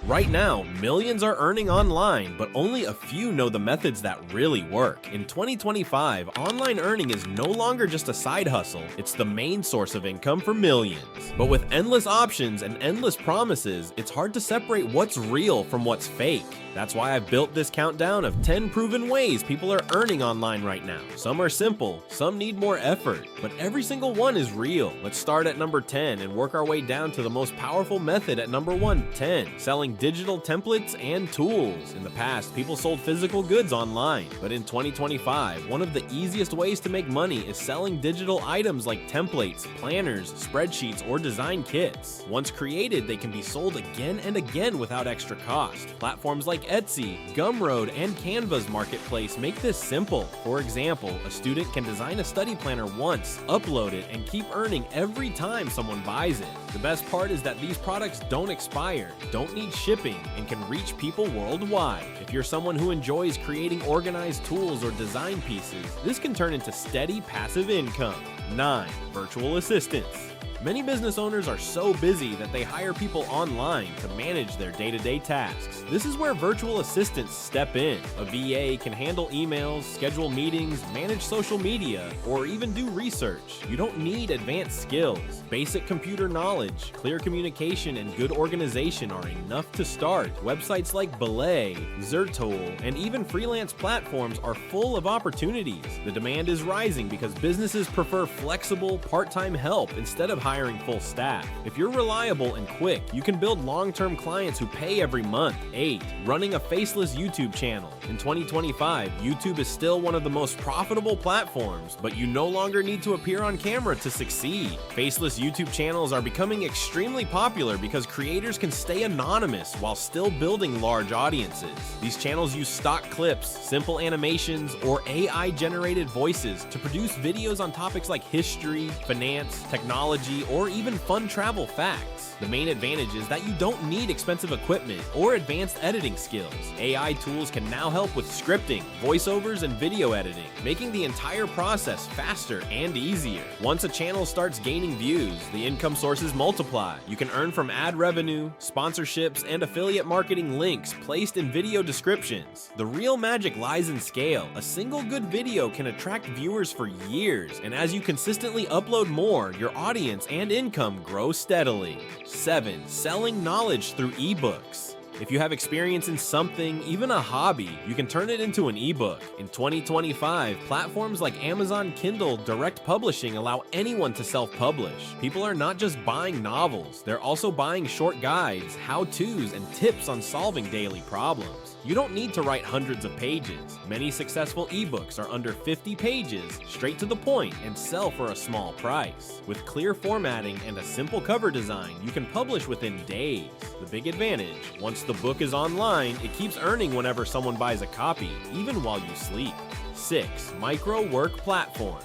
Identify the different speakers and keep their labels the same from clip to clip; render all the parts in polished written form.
Speaker 1: Right now, millions are earning online, but only a few know the methods that really work. In 2025, online earning is no longer just a side hustle, it's the main source of income for millions. But with endless options and endless promises, it's hard to separate what's real from what's fake. That's why I've built this countdown of 10 proven ways people are earning online right now. Some are simple, some need more effort, but every single one is real. Let's start at number 10 and work our way down to the most powerful method at number 10, selling digital templates and tools. In the past, people sold physical goods online, but in 2025, one of the easiest ways to make money is selling digital items like templates, planners, spreadsheets, or design kits. Once created, they can be sold again and again without extra cost. Platforms like Etsy, Gumroad, and Canva's marketplace make this simple. For example, a student can design a study planner once, upload it, and keep earning every time someone buys it. The best part is that these products don't expire, don't need shipping, and can reach people worldwide. If you're someone who enjoys creating organized tools or design pieces, this can turn into steady passive income. 9. Virtual assistants. Many business owners are so busy that they hire people online to manage their day-to-day tasks. This is where virtual assistants step in. A VA can handle emails, schedule meetings, manage social media, or even do research. You don't need advanced skills. Basic computer knowledge, clear communication, and good organization are enough to start. Websites like Belay, Zertool, and even freelance platforms are full of opportunities. The demand is rising because businesses prefer flexible, part-time help instead of hiring full staff. If you're reliable and quick, you can build long-term clients who pay every month. 8. Running a faceless YouTube channel. In 2025, YouTube is still one of the most profitable platforms, but you no longer need to appear on camera to succeed. Faceless YouTube channels are becoming extremely popular because creators can stay anonymous while still building large audiences. These channels use stock clips, simple animations, or AI-generated voices to produce videos on topics like history, finance, technology, or even fun travel facts. The main advantage is that you don't need expensive equipment or advanced editing skills. AI tools can now help with scripting, voiceovers, and video editing, making the entire process faster and easier. Once a channel starts gaining views, the income sources multiply. You can earn from ad revenue, sponsorships, and affiliate marketing links placed in video descriptions. The real magic lies in scale. A single good video can attract viewers for years, and as you consistently upload more, your audience and income grow steadily. 7. Selling knowledge through ebooks. If you have experience in something, even a hobby, you can turn it into an ebook. In 2025, platforms like Amazon Kindle Direct Publishing allow anyone to self-publish. People are not just buying novels, they're also buying short guides, how-tos, and tips on solving daily problems. You don't need to write hundreds of pages. Many successful ebooks are under 50 pages, straight to the point, and sell for a small price. With clear formatting and a simple cover design, you can publish within days. The big advantage, once the book is online, it keeps earning whenever someone buys a copy, even while you sleep. 6. Micro work platforms.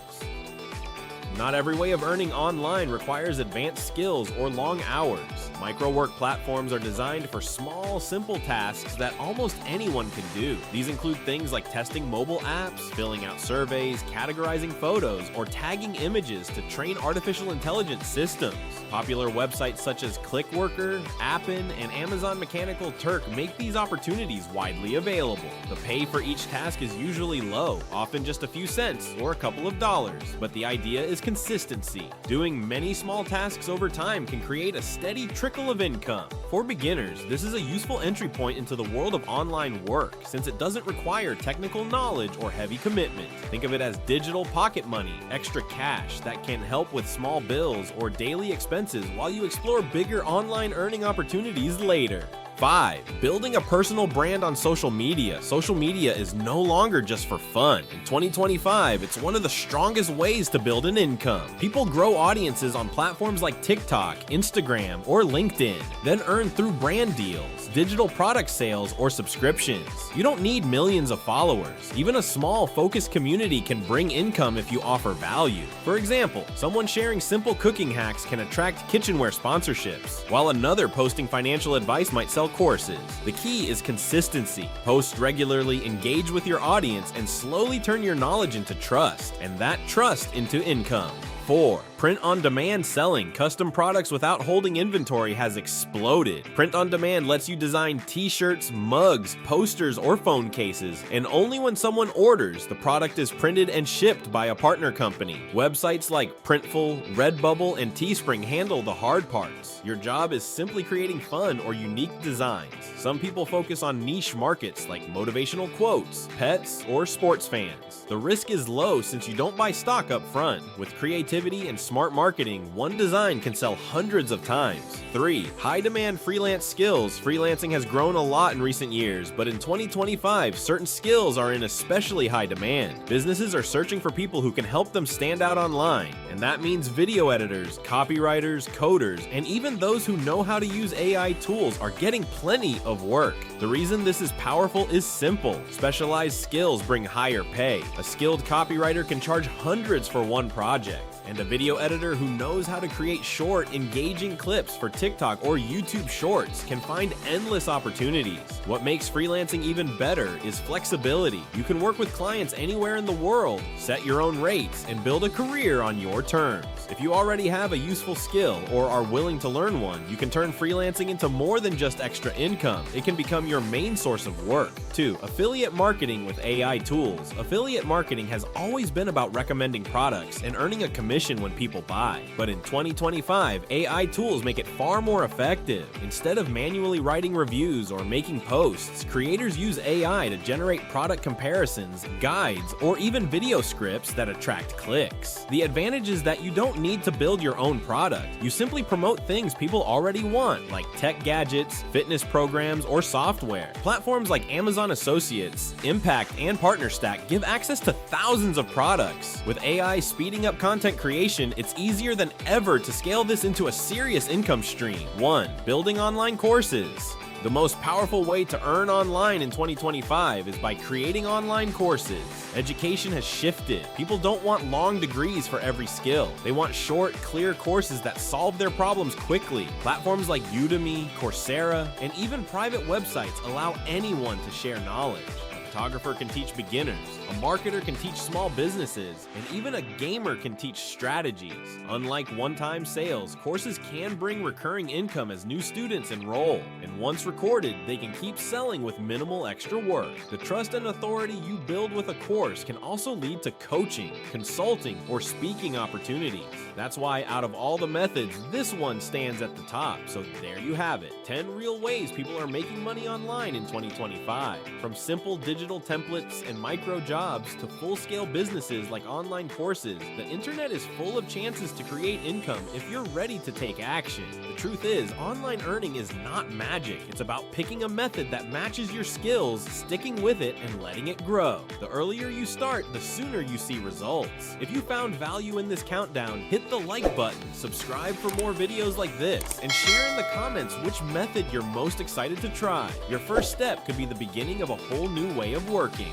Speaker 1: Not every way of earning online requires advanced skills or long hours. Micro-work platforms are designed for small, simple tasks that almost anyone can do. These include things like testing mobile apps, filling out surveys, categorizing photos, or tagging images to train artificial intelligence systems. Popular websites such as Clickworker, Appen, and Amazon Mechanical Turk make these opportunities widely available. The pay for each task is usually low, often just a few cents or a couple of dollars, but the idea is consistency. Doing many small tasks over time can create a steady trickle of income. For beginners, this is a useful entry point into the world of online work, since it doesn't require technical knowledge or heavy commitment. Think of it as digital pocket money, extra cash that can help with small bills or daily expenses while you explore bigger online earning opportunities later. 5. Building a personal brand on social media. Social media is no longer just for fun. In 2025, it's one of the strongest ways to build an income. People grow audiences on platforms like TikTok, Instagram, or LinkedIn, then earn through brand deals, digital product sales, or subscriptions. You don't need millions of followers. Even a small, focused community can bring income if you offer value. For example, someone sharing simple cooking hacks can attract kitchenware sponsorships, while another posting financial advice might sell courses. The key is consistency. Post regularly, engage with your audience, and slowly turn your knowledge into trust, and that trust into income. 4. Print-on-demand selling custom products without holding inventory has exploded. Print-on-demand lets you design t-shirts, mugs, posters, or phone cases, and only when someone orders, the product is printed and shipped by a partner company. Websites like Printful, Redbubble, and Teespring handle the hard parts. Your job is simply creating fun or unique designs. Some people focus on niche markets like motivational quotes, pets, or sports fans. The risk is low since you don't buy stock up front. With creativity and smart marketing, one design can sell hundreds of times. 3. High-demand freelance skills. Freelancing has grown a lot in recent years, but in 2025, certain skills are in especially high demand. Businesses are searching for people who can help them stand out online, and that means video editors, copywriters, coders, and even those who know how to use AI tools are getting plenty of work. The reason this is powerful is simple. Specialized skills bring higher pay. A skilled copywriter can charge hundreds for one project, and a video editor who knows how to create short, engaging clips for TikTok or YouTube Shorts can find endless opportunities. What makes freelancing even better is flexibility. You can work with clients anywhere in the world, set your own rates, and build a career on your terms. If you already have a useful skill or are willing to learn one, you can turn freelancing into more than just extra income. It can become your main source of work. 2. Affiliate marketing with AI tools. Affiliate marketing has always been about recommending products and earning a commission when people buy. But in 2025, AI tools make it far more effective. Instead of manually writing reviews or making posts, creators use AI to generate product comparisons, guides, or even video scripts that attract clicks. The advantage is that you don't need to build your own product. You simply promote things people already want, like tech gadgets, fitness programs, or software. Platforms like Amazon Associates, Impact, and PartnerStack give access to thousands of products. With AI speeding up content creation, it's easier than ever to scale this into a serious income stream. 1. Building online courses. The most powerful way to earn online in 2025 is by creating online courses. Education has shifted. People don't want long degrees for every skill. They want short, clear courses that solve their problems quickly. Platforms like Udemy, Coursera, and even private websites allow anyone to share knowledge. A photographer can teach beginners, a marketer can teach small businesses, and even a gamer can teach strategies. Unlike one-time sales, courses can bring recurring income as new students enroll, and once recorded, they can keep selling with minimal extra work. The trust and authority you build with a course can also lead to coaching, consulting, or speaking opportunities. That's why out of all the methods, this one stands at the top. So there you have it, 10 real ways people are making money online in 2025. From simple digital templates and micro jobs to full-scale businesses like online courses, the internet is full of chances to create income if you're ready to take action. The truth is, online earning is not magic. It's about picking a method that matches your skills, sticking with it, and letting it grow. The earlier you start, the sooner you see results. If you found value in this countdown, hit the like button, subscribe for more videos like this, and share in the comments which method you're most excited to try. Your first step could be the beginning of a whole new way of working.